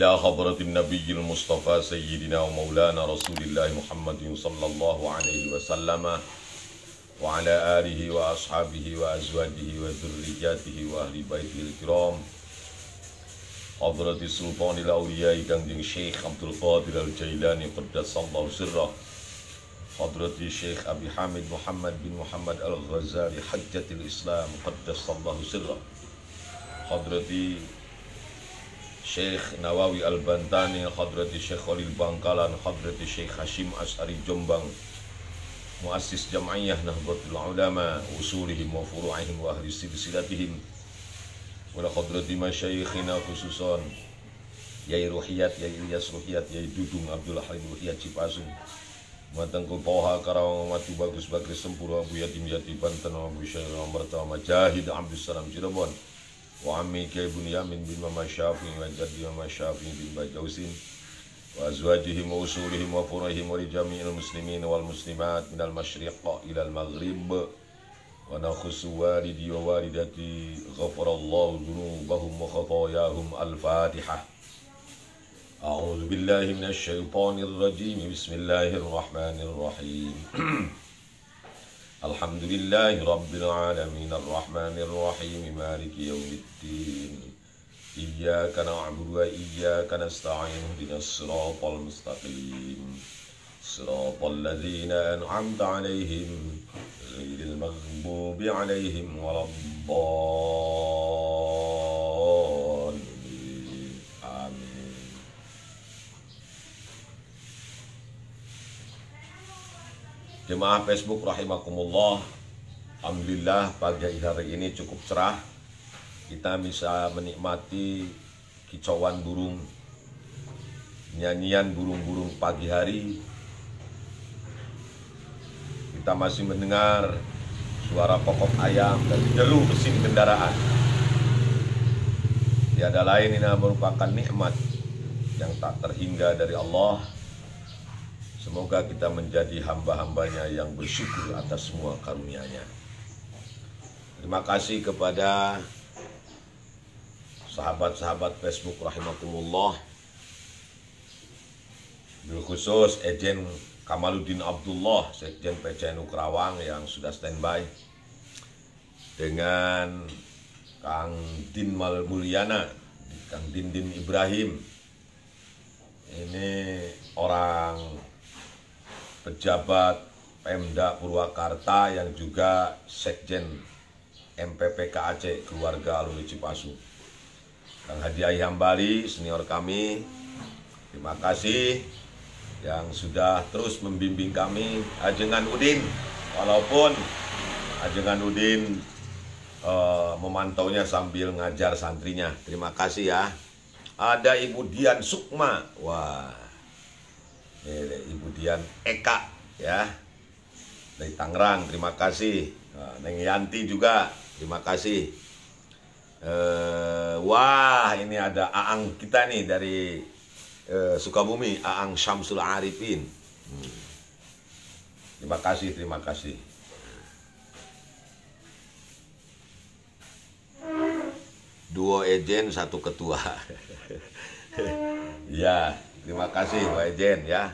إلى حضرة النبي المصطفى سيدنا ومولانا رسول الله محمد صلى الله عليه وسلم وعلى آله وأصحابه وأزواجه وذرياته وأهل بيته الكرام حضرة السلطان الأولياء كنجeng Syekh Abdul Qadir Al-Jailani qaddasallahu sirrah حضرة الشيخ أبي حامد محمد بن محمد الغزالي حجة الإسلام qaddasallahu sirrah حضرة Syekh Nawawi Al-Bantani حضرة الشيخ Khalil Bangkalan حضرة الشيخ Hashim As'ari Jombang Muassis Jam'iyah Nahdlatul Ulama usulihim wa furu'ihim wa ahli silsilatihim wa la hadrati masyayikhina khususan Yai Ruhiyat, Yai Ilyas Ruhiyat, Yai Dudung Abdul Halim Ruhiyat Cipasung Matangkul Poha Karawang Matu Bagus Bagris Sempurna Abu Yatim Yati Banten Abu Syair Ambarta Majahid Abdul Salam Cirebon wa Ammi Kiai Bunyamin bin Mama Syafi'i wa Jaddi Mama Syafi'i bin Bajausin wa azwajihim wa usulihim wa furahim wa li jami'il muslimin wal muslimat minal masyriq ila al maghrib wa nakhussu walidi wa walidati ghafarallahu dhunubahum wa khatayahum al-fatihah. A'udzu billahi minasy syaithanir rajim. Bismillahir rahmanir rahim. Alhamdulillahi rabbil alamin arrahmanir rahim maliki yaumiddin. Iyyaka na'budu wa iyyaka nasta'in ihdinas siratal mustaqim siratal ladzina an'amta 'alaihim ghairil maghdubi 'alaihim waladdallin. Amin. Jemaah Facebook rahimakumullah, alhamdulillah pagi hari ini cukup cerah. Kita bisa menikmati kicauan burung, nyanyian burung-burung pagi hari. Kita masih mendengar suara kokok ayam dan deru mesin kendaraan. Tiada lain ini merupakan nikmat yang tak terhingga dari Allah. Semoga kita menjadi hamba-hambanya yang bersyukur atas semua karunia-Nya. Terima kasih kepada sahabat-sahabat Facebook rahimakumullah, bil khusus Ejen Kamaluddin Abdullah, Sekjen PCNU Kerawang yang sudah standby, dengan Kang Din Mulyana, Kang Dindin Ibrahim. Ini orang pejabat Pemda Purwakarta yang juga Sekjen MPPK Aceh, keluarga alumni Cipasung. Kang Hadi Hambali, senior kami, terima kasih yang sudah terus membimbing kami. Ajengan Udin, walaupun Ajengan Udin memantaunya sambil ngajar santrinya, terima kasih ya. Ada Ibu Dian Sukma, wah, ini Ibu Dian Eka ya, dari Tangerang, terima kasih. Neng Yanti juga, terima kasih. Wah, ini ada Aang kita nih dari Sukabumi, Aang Syamsul Arifin. Terima kasih, terima kasih. Duo Ejen, satu ketua. Ya, terima kasih Pak Ejen ya.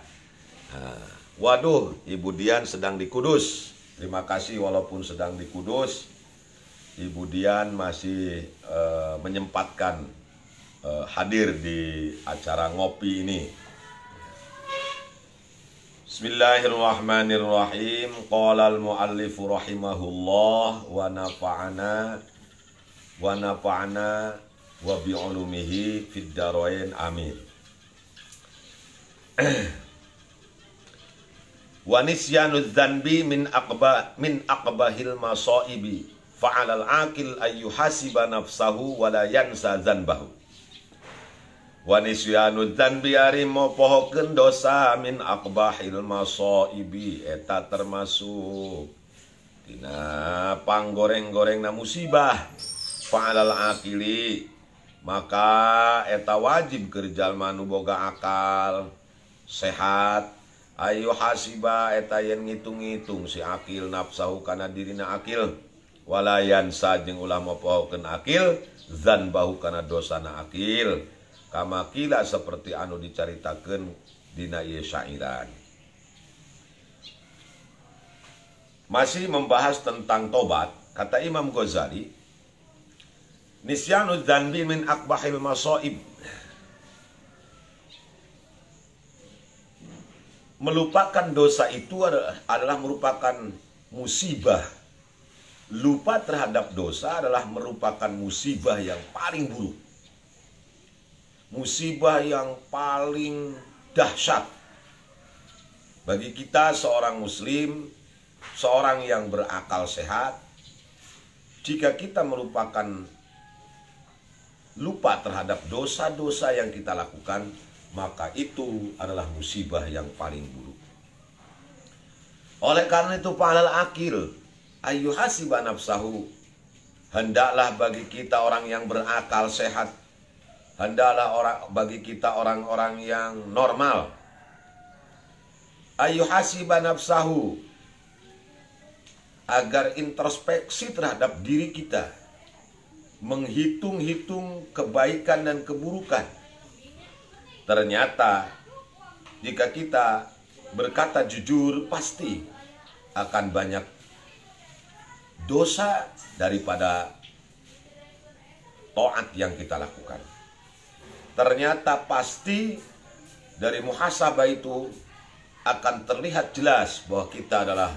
Waduh, Ibu Dian sedang di Kudus. Terima kasih walaupun sedang di Kudus, Ibu Dian masih menyempatkan hadir di acara ngopi ini. Bismillahirrahmanirrahim. Qala al-muallif rahimahullah wa nafa'ana wa bi'ulumihi fid darain amin. Wa nisyanu dzanbi min aqbahil masaibi fa'alal aqil ayyuhasiba nafsahu wa la yansa dzanbahu. Wa nisyanu dzanbi ari mopohokeun dosa min aqbahil masaibi eta termasuk tina panggoreng-gorengna musibah. Fa'alal aqili maka eta wajib keur jalma nu boga akal sehat ayu hasiba eta yen ngitung-ngitung si akil nafsahu kana dirina akil walayan sajeng ulah mopohokeun akil zan bahu kana dosana akil Kama kila seperti anu dicaritakeun dina ieu syairan. Masih membahas tentang tobat, kata Imam Ghazali, nisyanu dzanbi min akbahil masaib. Melupakan dosa itu adalah merupakan musibah. Lupa terhadap dosa adalah merupakan musibah yang paling buruk. Musibah yang paling dahsyat. Bagi kita seorang muslim, seorang yang berakal sehat, jika kita merupakan lupa terhadap dosa-dosa yang kita lakukan, maka itu adalah musibah yang paling buruk. Oleh karena itu fa'alal akil ayyuhasiba nafsahu, hendaklah bagi kita orang yang berakal sehat, hendaklah bagi kita orang-orang yang normal, ayyuhasiba nafsahu, agar introspeksi terhadap diri kita, menghitung-hitung kebaikan dan keburukan. Ternyata jika kita berkata jujur, pasti akan banyak dosa daripada taat yang kita lakukan. Ternyata pasti dari muhasabah itu akan terlihat jelas bahwa kita adalah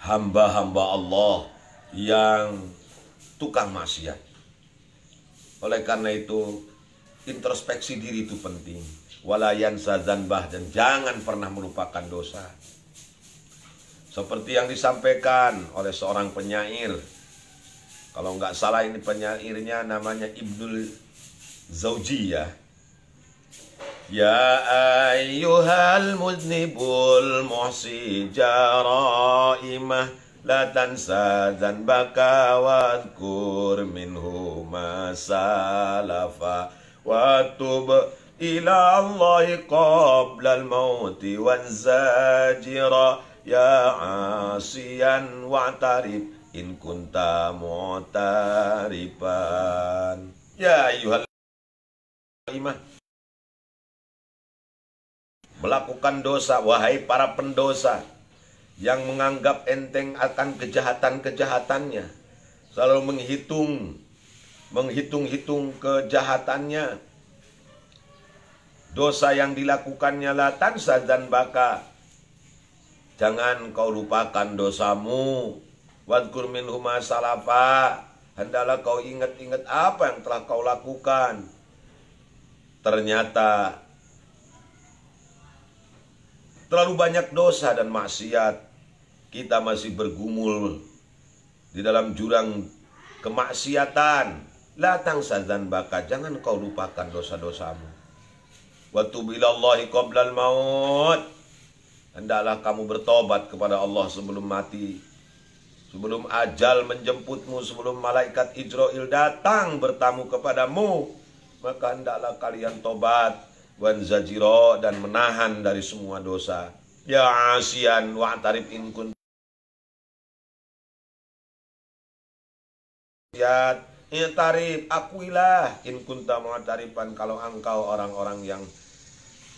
hamba-hamba Allah yang tukang maksiat. Oleh karena itu, introspeksi diri itu penting. Walayan sadzanbah, dan jangan pernah melupakan dosa. Seperti yang disampaikan oleh seorang penyair. Kalau nggak salah ini penyairnya namanya Ibnul Zawji ya. Ya ayyuhal muznibul muhsi jaraimah, la tansa dzanbaka wadhkur minhu ma salafa wa tub ila Allahi qabla al-mauti wanzajira ya asiyan wa'tarib in kunta mu'tariban. Ya ayyuhal imah, melakukan dosa, wahai para pendosa yang menganggap enteng akan kejahatan-kejahatannya, selalu menghitung-hitung kejahatannya, dosa yang dilakukannya, la tansa dzanbaka, jangan kau lupakan dosamu, wadhkur minhu ma salafa, hendaklah kau ingat-ingat apa yang telah kau lakukan. Ternyata terlalu banyak dosa dan maksiat, kita masih bergumul di dalam jurang kemaksiatan. La tansa dzanbaka, jangan kau lupakan dosa-dosamu. Wa tub ilallahi qablal maut, hendaklah kamu bertobat kepada Allah sebelum mati, sebelum ajal menjemputmu, sebelum malaikat Ijrail datang bertamu kepadamu, maka hendaklah kalian tobat, wanzajiro, dan menahan dari semua dosa. Ya asian wa'tarib in kunta tarif, akuilah in kunta mu'tariban, kalau engkau orang-orang yang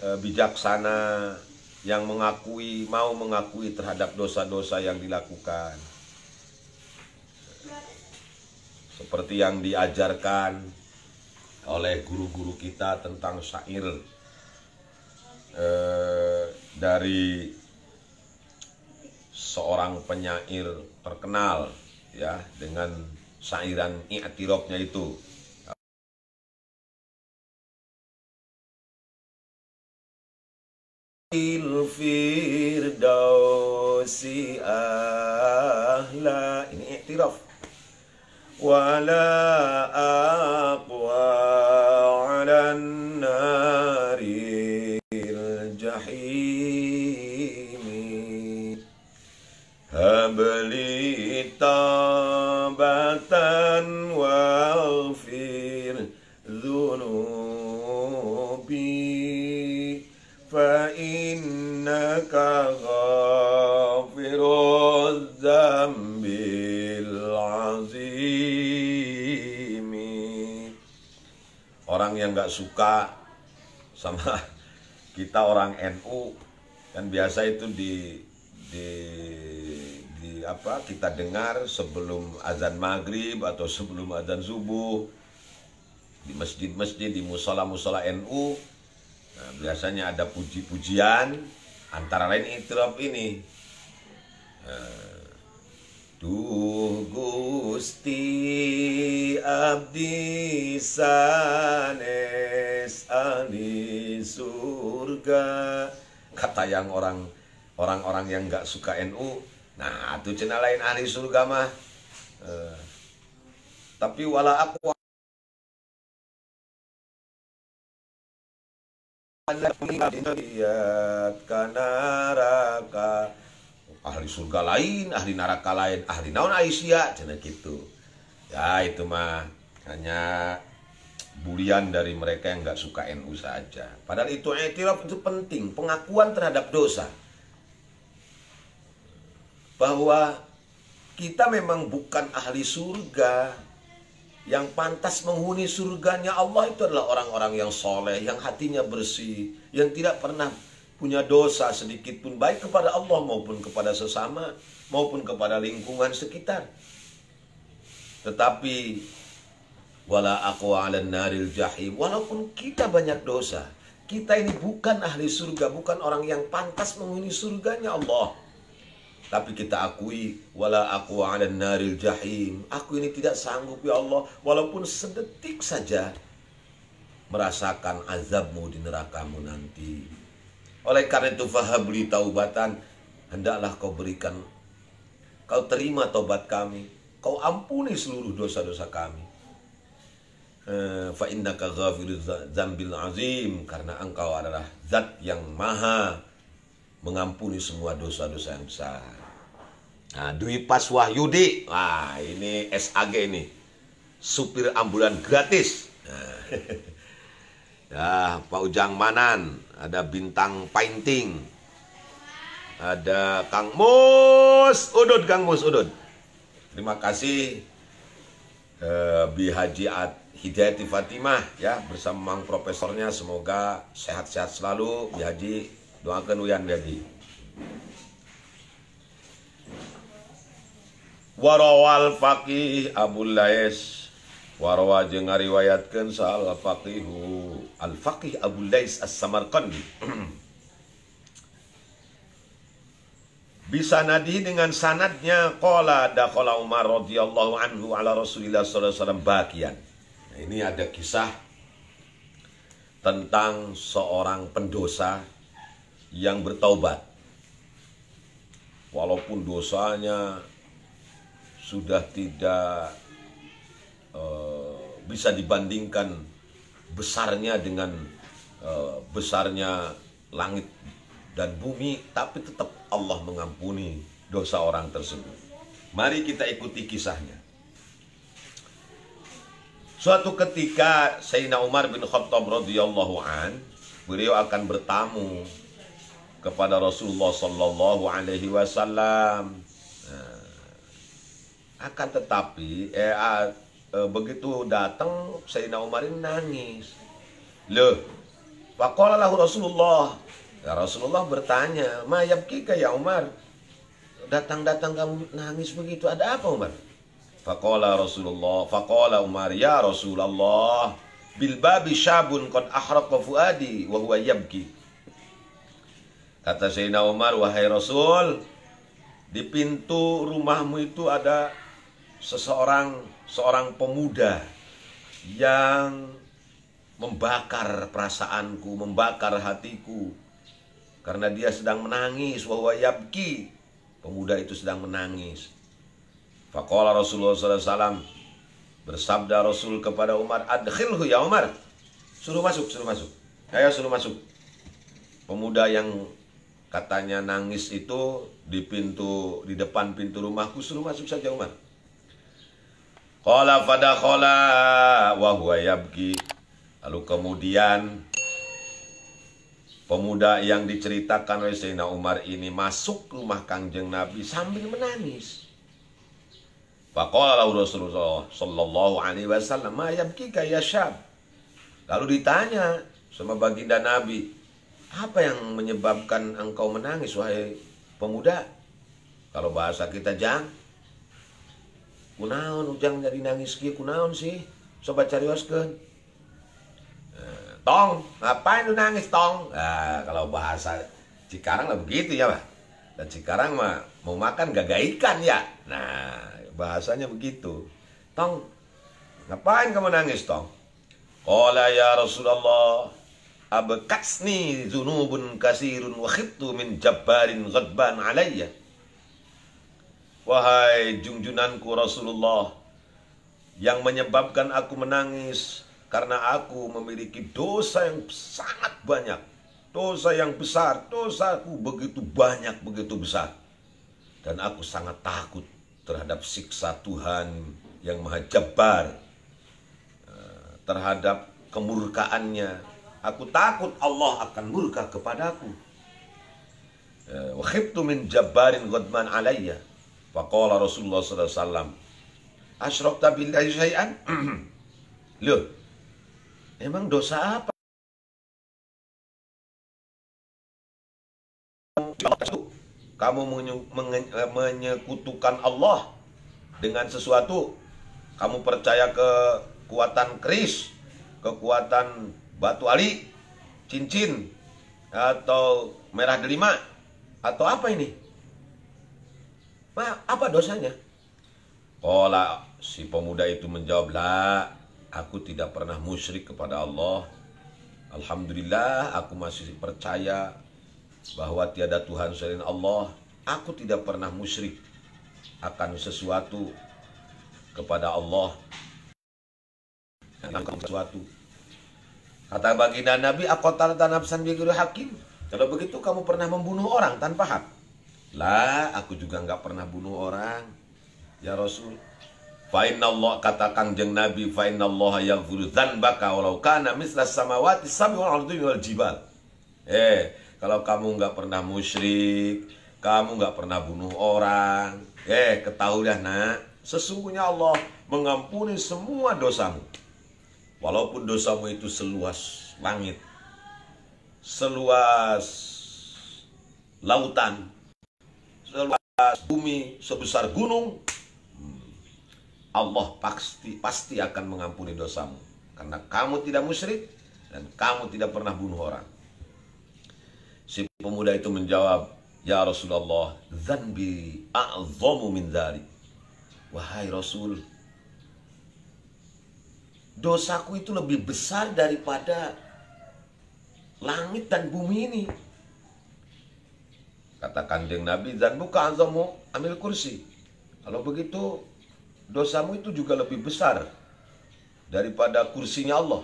bijaksana, yang mau mengakui terhadap dosa-dosa yang dilakukan. Seperti yang diajarkan oleh guru-guru kita tentang syair dari seorang penyair terkenal ya, dengan syairan i'tirafnya itu. Il firdausi ahla, ini i'tiraf. Wala aqwa 'alan naril jahimi, habli tabatan waghfir dhunubi fa innaka ghafiruz dzambil azimi. Orang yang yang nggak suka sama kita orang NU, kan biasa itu di apa kita dengar sebelum azan maghrib atau sebelum azan subuh di masjid-masjid, di musola-musola NU. Nah, biasanya ada puji-pujian, antara lain itiraf ini. Duh Gusti abdi sanes ahli surga, kata yang orang-orang yang nggak suka NU. Nah, itu cina lain ahli surga mah. Tapi wala aku lihat kanaraka, ahli surga lain, ahli neraka lain, ahli naon Aisyah, cina gitu. Ya itu mah hanya bulian dari mereka yang nggak suka NU saja. Padahal itu i'tiraf itu penting, pengakuan terhadap dosa. Bahwa kita memang bukan ahli surga. Yang pantas menghuni surganya Allah itu adalah orang-orang yang soleh, yang hatinya bersih, yang tidak pernah punya dosa sedikit pun, baik kepada Allah maupun kepada sesama, maupun kepada lingkungan sekitar. Tetapi wala aqwa 'alan naril jahim, walaupun kita banyak dosa, kita ini bukan ahli surga, bukan orang yang pantas menghuni surganya Allah. Tapi kita akui wala aqwa 'alan naril jahim, aku ini tidak sanggup ya Allah walaupun sedetik saja merasakan azabmu di nerakamu nanti. Oleh karena itu fahabli taubatan, hendaklah kau berikan, kau terima taubat kami, kau ampuni seluruh dosa-dosa kami. Fa innaka ghafiruz dzambil azim, karena engkau adalah zat yang maha mengampuni semua dosa-dosa yang besar. Nah, Dwi Pas Wahyudi, wah ini SAG ini, supir ambulan gratis. Nah, ya, Pak Ujang Manan, ada Bintang Painting, ada Kang Mus Udud, Kang Mus Udud. Terima kasih Bi Haji Hidayati Fatimah ya, bersama Mang Profesornya, semoga sehat-sehat selalu. Bi Haji, doakan Uyan Bi Haji. Warawal faqih Abul Lais, warawa jeung ngariwayatkeun sal faqihu al faqih Abul Lais As-Samarqandi. Bisa nadi dengan sanadnya qala dakhala Umar radhiyallahu anhu ala Rasulillah sallallahu alaihi wasallam bakian. Nah, ini ada kisah tentang seorang pendosa yang bertaubat. Walaupun dosanya sudah tidak bisa dibandingkan besarnya dengan besarnya langit dan bumi, tapi tetap Allah mengampuni dosa orang tersebut. Mari kita ikuti kisahnya. Suatu ketika Sayyidina Umar bin Khattab radhiyallahu an, beliau akan bertamu kepada Rasulullah sallallahu alaihi wasallam. Akan tetapi begitu datang Sayyidina Umar ini nangis. Loh, faqala lahu Rasulullah. Ya, Rasulullah bertanya, "Ma yabkika ya Umar?" Datang-datang kamu nangis begitu, ada apa Umar? Faqala Umar, "Ya Rasulullah, bil babi syabun qad ahraqa fuadi wa huwa yabki." Kata Sayyidina Umar, "Wahai Rasul, di pintu rumahmu itu ada seorang pemuda yang membakar perasaanku, membakar hatiku, karena dia sedang menangis, wa huwa yabki." Pemuda itu sedang menangis. Faqala Rasulullah sallallahu alaihi wasallam, bersabda Rasul kepada Umar, "Adkhilhu ya Umar." Suruh masuk. Ayo suruh masuk. Pemuda yang katanya nangis itu di depan pintu rumahku, suruh masuk saja Umar. Qala fadakhala wa huwa yabki. Lalu kemudian pemuda yang diceritakan oleh Sayyidina Umar ini masuk rumah Kangjeng Nabi sambil menangis. Faqala lahu Rasulullah sallallahu alaihi wasallam, "Ma yabkika ya syab?" Lalu ditanya sama baginda Nabi, apa yang menyebabkan engkau menangis wahai pemuda? Kalau bahasa kita jang, kunaon ujang jadi nangis kieu kunaon sih? Coba carioskeun. Tong, ngapain lu nangis tong? Nah, kalau bahasa Cikarang lah begitu ya, Pak. Dan Cikarang mah mau makan gagak ikan ya. Nah, bahasanya begitu. Tong, ngapain kamu nangis tong? Qala ya Rasulullah, abkatsni dzunubun kasirun wa khiftu min jabbarin ghadban alayya. Wahai junjunanku Rasulullah, yang menyebabkan aku menangis karena aku memiliki dosa yang sangat banyak, dosa yang besar, dosaku begitu banyak, begitu besar. Dan aku sangat takut terhadap siksa Tuhan yang Maha Jabbar, terhadap kemurkaannya. Aku takut Allah akan murka kepadaku. Wa khiftu min jabbarin ghadman alayya. Faqala Rasulullah sallallahu alaihi wasallam, asyrakta billahi syai'an? Loh, emang dosa apa? Kamu menyekutukan Allah dengan sesuatu. Kamu percaya ke kekuatan keris, kekuatan batu ali, cincin, atau merah delima, atau apa ini? Apa dosanya? Qala, si pemuda itu menjawab, la, aku tidak pernah musyrik kepada Allah. Alhamdulillah, aku masih percaya bahwa tiada Tuhan selain Allah. Aku tidak pernah musyrik akan sesuatu kepada Allah. Sesuatu. Kata baginda Nabi, aqatalta nafsan bighairi haqqin? Kalau begitu kamu pernah membunuh orang tanpa hak? Lah, aku juga nggak pernah bunuh orang, ya Rasul. Fa inna Allah, kata Kangjeng Nabi, fa inna Allah yaghfiru dzanbaka walau kana mislas samawati sab'i wal ardi wal jibal. Kalau kamu nggak pernah musyrik, kamu nggak pernah bunuh orang, ketahuilah nak, sesungguhnya Allah mengampuni semua dosamu. Walaupun dosamu itu seluas langit, seluas lautan, seluas bumi, sebesar gunung, Allah pasti akan mengampuni dosamu. Karena kamu tidak musyrik dan kamu tidak pernah bunuh orang. Si pemuda itu menjawab, ya Rasulullah, dzanbi a'dhamu min dzalik. Wahai Rasul, dosaku itu lebih besar daripada langit dan bumi ini. Kata Kanjeng Nabi, dzanbuka a'dhamu amil kursi. Kalau begitu, dosamu itu juga lebih besar daripada kursinya Allah.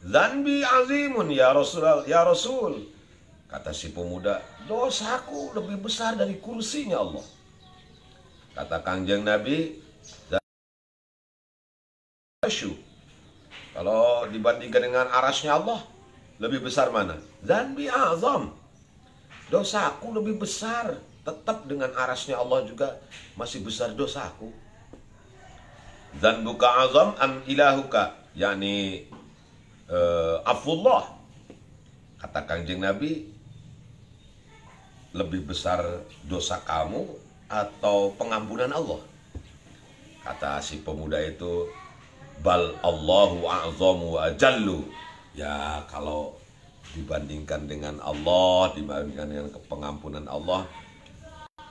Dzanbi azimun ya Rasul, ya Rasul. Kata si pemuda, dosaku lebih besar dari kursinya Allah. Kata Kanjeng Nabi, kalau dibandingkan dengan arasnya Allah, lebih besar mana? Dzanbi azam. Dosaku lebih besar. Tetap dengan arasnya Allah juga masih besar dosaku. Dzanbuka azam am ilahuka, yakni afullah. Kata Kanjeng Nabi, lebih besar dosa kamu atau pengampunan Allah? Kata si pemuda itu, bal Allahu a'zamu wa ajallu. Ya, kalau dibandingkan dengan Allah, dibandingkan dengan pengampunan Allah,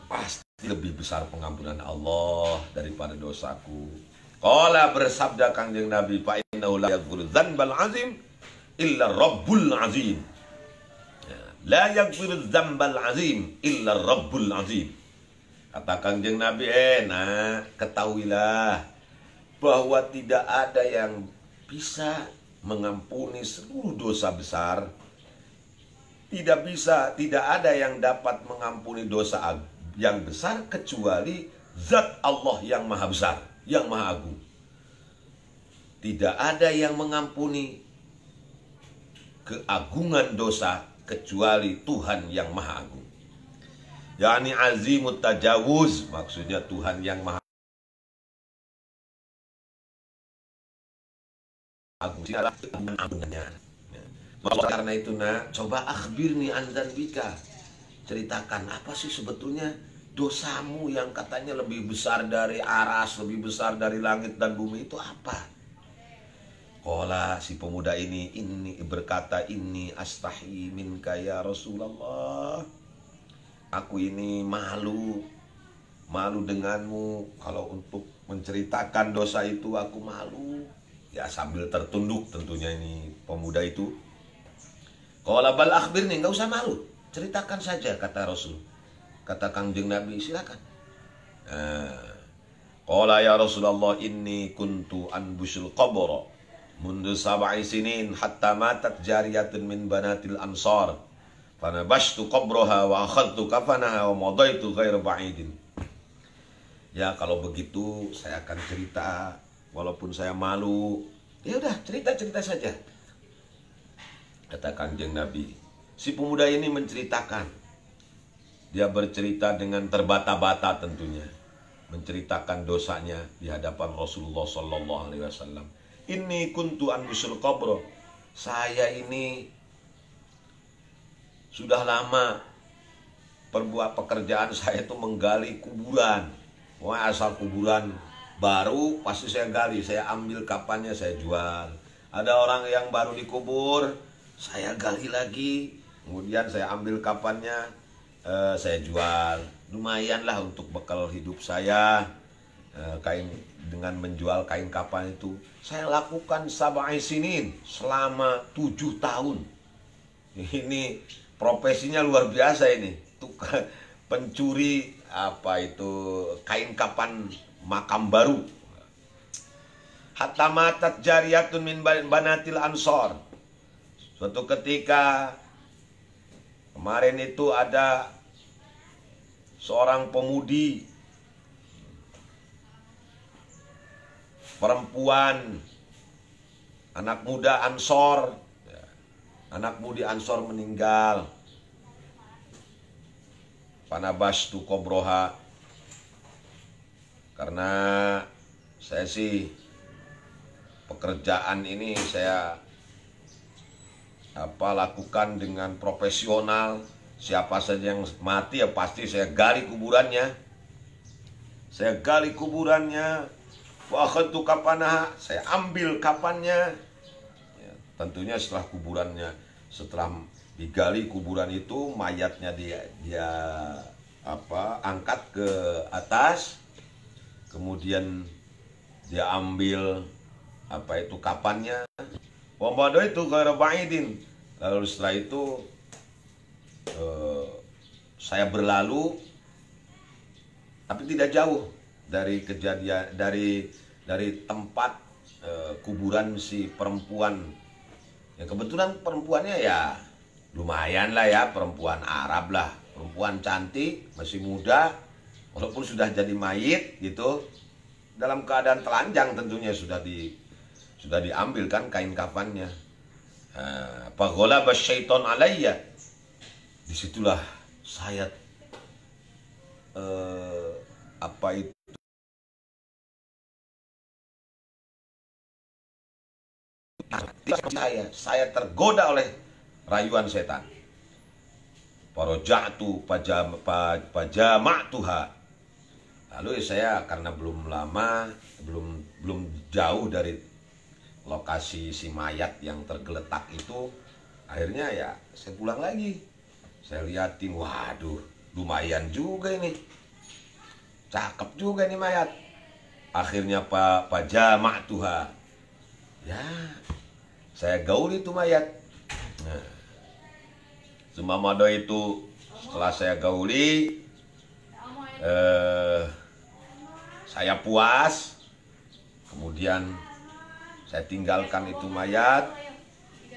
pasti lebih besar pengampunan Allah daripada dosaku. Qala, bersabda Kanjeng Nabi, fa innahu la yaghfiru dzanbal azim illa rabbul azim. La yaghfiru dzambal azim illa rabbul azim. Kata Kanjeng Nabi, ketahuilah bahwa tidak ada yang bisa mengampuni seluruh dosa besar. Tidak ada yang dapat mengampuni dosa yang besar kecuali Zat Allah yang maha besar, yang maha agung. Tidak ada yang mengampuni keagungan dosa kecuali Tuhan yang maha agung. Yani azimut tajawuz, maksudnya Tuhan yang maha agung adalah ampunannya. Karena itu nak, coba akhbirni an dzambika, ceritakan apa sih sebetulnya dosamu yang katanya lebih besar dari aras, lebih besar dari langit dan bumi itu apa? Qala, si pemuda ini berkata, inni astahi minka ya Rasulullah. Aku ini malu denganmu. Kalau untuk menceritakan dosa itu aku malu. Ya sambil tertunduk tentunya ini pemuda itu. Qala bal akhbirni, enggak usah malu, ceritakan saja, kata Rasul. Kata Kangjeng Nabi, silakan. Qala ya Rasulullah, inni kuntu anbushul qabra mundu sab'i sinin hatta matat jariyatun min banatil ansar. Fanabashtu qabraha wa akhadtu kafanaha wa madaitu ghairu ba'idin. Ya kalau begitu saya akan cerita walaupun saya malu. Ya udah, cerita saja. Kata Kangjeng Nabi. Si pemuda ini menceritakan. Dia bercerita dengan terbata-bata tentunya. Menceritakan dosanya di hadapan Rasulullah sallallahu alaihi wasallam. Inni kuntu anbusul qabr. Saya ini sudah lama perbuat pekerjaan saya itu menggali kuburan. Wah, asal kuburan baru pasti saya gali, saya ambil kapannya saya jual. Ada orang yang baru dikubur, saya gali lagi, kemudian saya ambil kapannya, saya jual. Lumayanlah untuk bekal hidup saya. Kain dengan menjual kain kapan itu saya lakukan sab'i sinin selama 7 tahun. Ini profesinya luar biasa ini. Pencuri apa itu kain kapan makam baru. Hatta matat jariyatun min banatil ansor. Suatu ketika kemarin itu ada seorang pemudi perempuan, anak muda Ansor, anak mudi Ansor meninggal. Panabashtu qabroha, karena saya sih pekerjaan ini saya lakukan dengan profesional. Siapa saja yang mati ya pasti saya gali kuburannya. Saya gali kuburannya. Wa akhadtu kafanaha, saya ambil kapannya. Ya, tentunya setelah kuburannya, setelah digali kuburan itu, mayatnya dia angkat ke atas, kemudian dia ambil kapannya. Wa madaitu ghairu ba'idin. Lalu setelah itu saya berlalu tapi tidak jauh dari kejadian dari tempat kuburan si perempuan. Ya kebetulan perempuannya ya lumayan lah ya, perempuan Arab lah, perempuan cantik, masih muda, walaupun sudah jadi mayit gitu, dalam keadaan telanjang tentunya sudah diambil kan kain kafannya. Faghalaba syaiton alayya. Disitulah saya saya tergoda oleh rayuan setan. Faraja'tu pajama'tuha. Lalu saya karena belum jauh dari lokasi si mayat yang tergeletak itu, akhirnya ya saya pulang lagi. Saya liatin, waduh, lumayan juga ini. Cakep juga ini mayat. Akhirnya pajama'tuha. Ya, saya gauli itu mayat. Nah, Sumamado itu setelah saya gauli, saya puas. Kemudian saya tinggalkan itu mayat.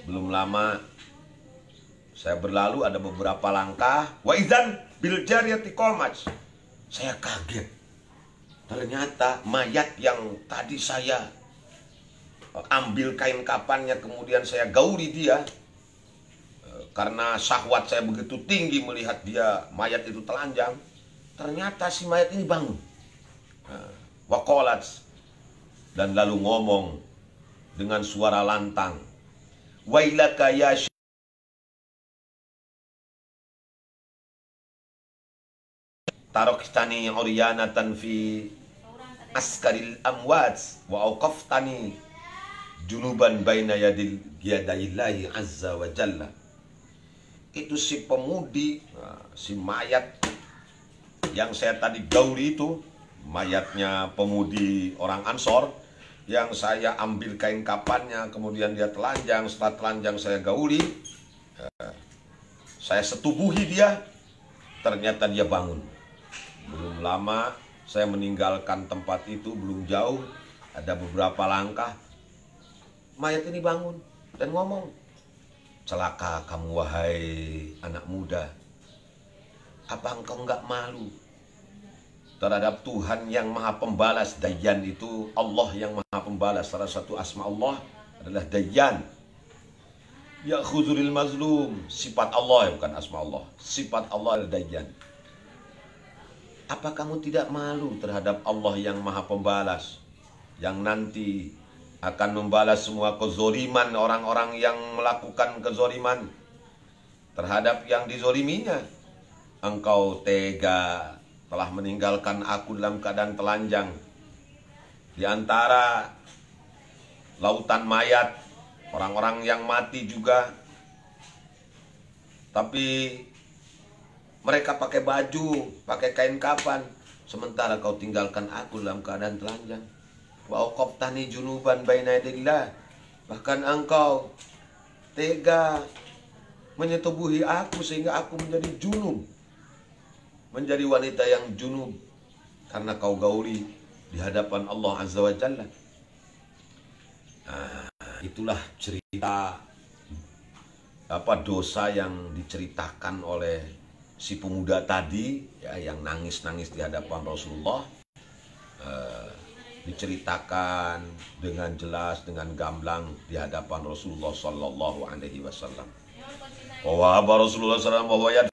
Belum lama saya berlalu, ada beberapa langkah. Wa idzan bil jariyati qalmaj. Saya kaget. Ternyata mayat yang tadi saya ambil kain kapannya, kemudian saya gauli dia. Karena syahwat saya begitu tinggi melihat dia, mayat itu telanjang. Ternyata si mayat ini bangun. Waqalat, dan lalu ngomong, dengan suara lantang. Wailaka ya taroktani uryanatan fi askaril amwat wa auqaftani junuban baina yadayillahi azza wa jalla. Itu si pemudi, si mayat yang saya tadi gauli itu, mayatnya pemudi orang Ansor, yang saya ambil kain kapannya, kemudian dia telanjang. Setelah telanjang saya gauli, saya setubuhi dia, ternyata dia bangun. Belum lama saya meninggalkan tempat itu, belum jauh, ada beberapa langkah, mayat ini bangun dan ngomong, "Celaka kamu wahai anak muda, apa engkau enggak malu terhadap Tuhan yang maha pembalas?" Dayyan itu Allah yang maha pembalas. Salah satu asma Allah adalah Dayyan. Ya khuzuril mazlum, sifat Allah, bukan asma Allah. Sifat Allah adalah Dayyan. Apa kamu tidak malu terhadap Allah yang maha pembalas, yang nanti akan membalas semua kezoliman orang-orang yang melakukan kezoliman terhadap yang dizoliminya? Engkau tega telah meninggalkan aku dalam keadaan telanjang di antara lautan mayat, orang-orang yang mati juga, tapi mereka pakai baju, pakai kain kafan, sementara kau tinggalkan aku dalam keadaan telanjang. Wa auqaftani junuban baina yadillah, bahkan engkau tega menyetubuhi aku sehingga aku menjadi junub, menjadi wanita yang junub karena kau gauli di hadapan Allah Azza wa Jalla. Nah, itulah cerita dosa yang diceritakan oleh si pemuda tadi, ya, yang nangis-nangis di hadapan Rasulullah. Diceritakan dengan jelas, dengan gamblang di hadapan Rasulullah Sallallahu Alaihi Wasallam. Bahwa Rasulullah SAW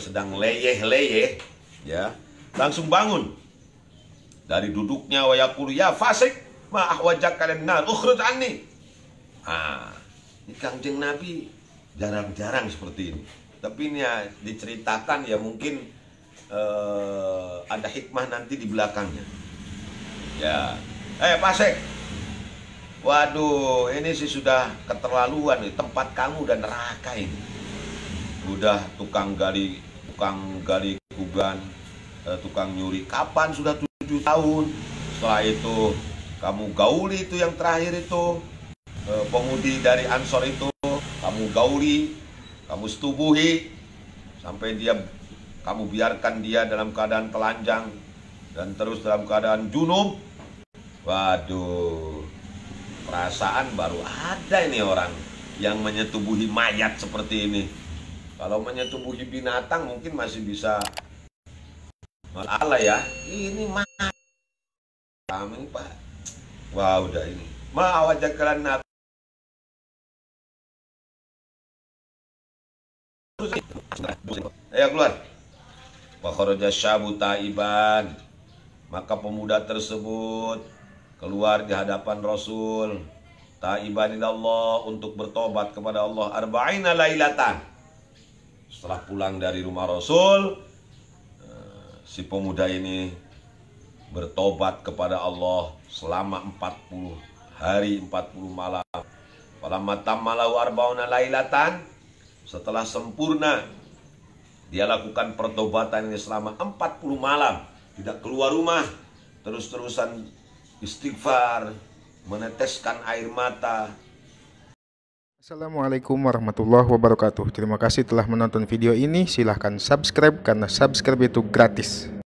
sedang leyeh-leyeh, ya, langsung bangun dari duduknya, wa yaqulu ya fasik ma ahwajaka lin-nar ukhruj anni. Ini Kangjeng Nabi jarang-jarang seperti ini. Tapi ini ya diceritakan, ya mungkin ada hikmah nanti di belakangnya. Ya, Pasek, waduh, ini sih sudah keterlaluan nih, tempat kamu dan neraka ini. Udah tukang gali kuburan, tukang nyuri. Kapan sudah 7 tahun? Setelah itu kamu gauli itu yang terakhir itu, pemudi dari Ansor itu, kamu gauli, kamu setubuhi sampai kamu biarkan dia dalam keadaan telanjang dan terus dalam keadaan junub. Waduh, perasaan baru ada ini orang yang menyetubuhi mayat seperti ini. Kalau menyetubuhi binatang mungkin masih bisa malah, ya. Ini mayat kami, Pak. Wah, udah ini. Ma'awajakalan nat. Ayo keluar. Wa kharaja syabu taiban, maka pemuda tersebut keluar di hadapan Rasul, taiban ilallah, untuk bertobat kepada Allah, arba'ina lailatan. Setelah pulang dari rumah Rasul, si pemuda ini bertobat kepada Allah selama 40 hari 40 malam. Falamma tammalahu arba'una lailatan, setelah sempurna dia lakukan pertobatan ini selama 40 malam, tidak keluar rumah, terus-terusan istighfar, meneteskan air mata. Assalamualaikum warahmatullahi wabarakatuh. Terima kasih telah menonton video ini. Silahkan subscribe karena subscribe itu gratis.